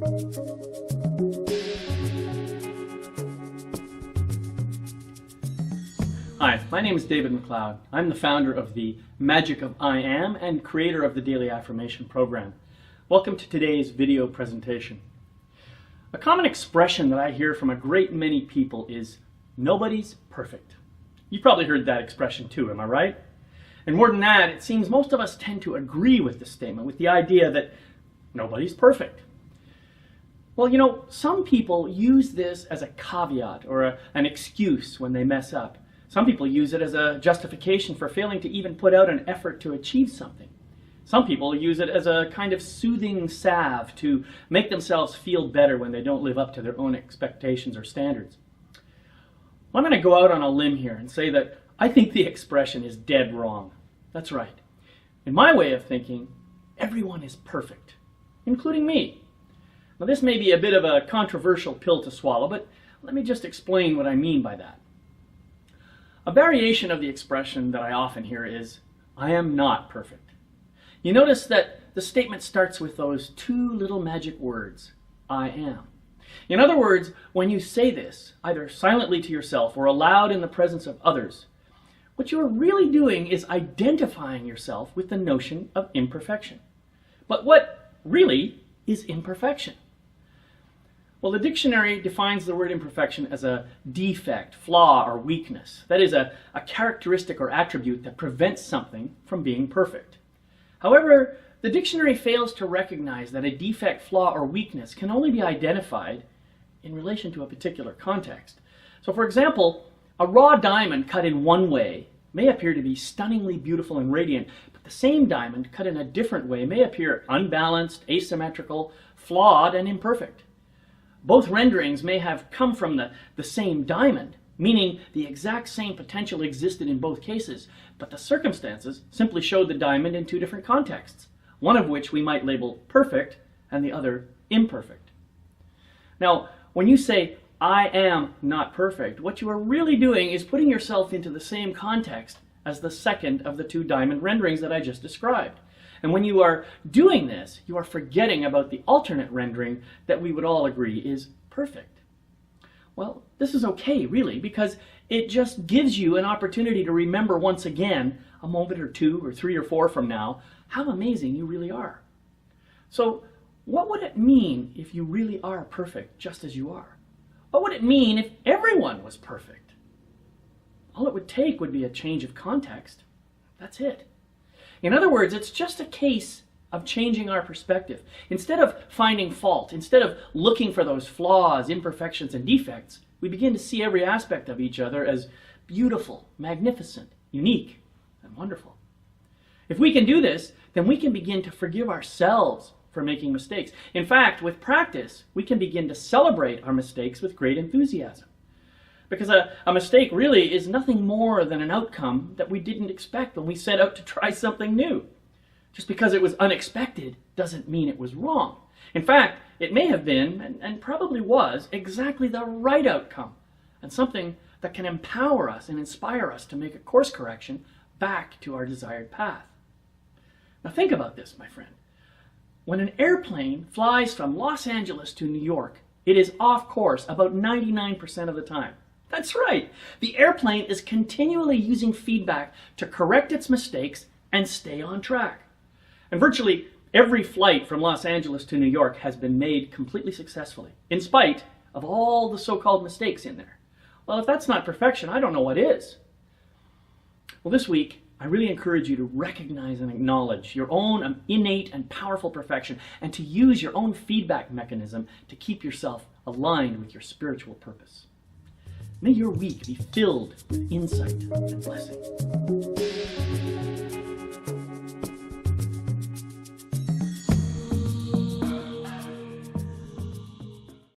Hi, my name is David McLeod. I'm the founder of the Magic of I Am and creator of the Daily Affirmation program. Welcome to today's video presentation. A common expression that I hear from a great many people is, nobody's perfect. You've probably heard that expression too, am I right? And more than that, it seems most of us tend to agree with the statement, with the idea that nobody's perfect. Well, you know, some people use this as a caveat or an excuse when they mess up. Some people use it as a justification for failing to even put out an effort to achieve something. Some people use it as a kind of soothing salve to make themselves feel better when they don't live up to their own expectations or standards. I'm going to go out on a limb here and say that I think the expression is dead wrong. That's right. In my way of thinking, everyone is perfect, including me. Now, this may be a bit of a controversial pill to swallow, but let me just explain what I mean by that. A variation of the expression that I often hear is, I am not perfect. You notice that the statement starts with those two little magic words, I am. In other words, when you say this, either silently to yourself or aloud in the presence of others, what you are really doing is identifying yourself with the notion of imperfection. But what really is imperfection? Well, the dictionary defines the word imperfection as a defect, flaw, or weakness. That is a characteristic or attribute that prevents something from being perfect. However, the dictionary fails to recognize that a defect, flaw, or weakness can only be identified in relation to a particular context. So, for example, a raw diamond cut in one way may appear to be stunningly beautiful and radiant, but the same diamond cut in a different way may appear unbalanced, asymmetrical, flawed, and imperfect. Both renderings may have come from the same diamond, meaning the exact same potential existed in both cases, but the circumstances simply showed the diamond in two different contexts, one of which we might label perfect and the other imperfect. Now, when you say, I am not perfect, what you are really doing is putting yourself into the same context as the second of the two diamond renderings that I just described. And when you are doing this, you are forgetting about the alternate rendering that we would all agree is perfect. Well, this is okay, really, because it just gives you an opportunity to remember once again, a moment or two or three or four from now, how amazing you really are. So, what would it mean if you really are perfect just as you are? What would it mean if everyone was perfect? All it would take would be a change of context. That's it. In other words, it's just a case of changing our perspective. Instead of finding fault, instead of looking for those flaws, imperfections, and defects, we begin to see every aspect of each other as beautiful, magnificent, unique, and wonderful. If we can do this, then we can begin to forgive ourselves for making mistakes. In fact, with practice, we can begin to celebrate our mistakes with great enthusiasm. Because a mistake really is nothing more than an outcome that we didn't expect when we set out to try something new. Just because it was unexpected doesn't mean it was wrong. In fact, it may have been, and probably was, exactly the right outcome, and something that can empower us and inspire us to make a course correction back to our desired path. Now think about this, my friend. When an airplane flies from Los Angeles to New York, it is off course about 99% of the time. That's right. The airplane is continually using feedback to correct its mistakes and stay on track. And virtually every flight from Los Angeles to New York has been made completely successfully, in spite of all the so-called mistakes in there. Well, if that's not perfection, I don't know what is. Well, this week, I really encourage you to recognize and acknowledge your own innate and powerful perfection, and to use your own feedback mechanism to keep yourself aligned with your spiritual purpose. May your week be filled with insight and blessing.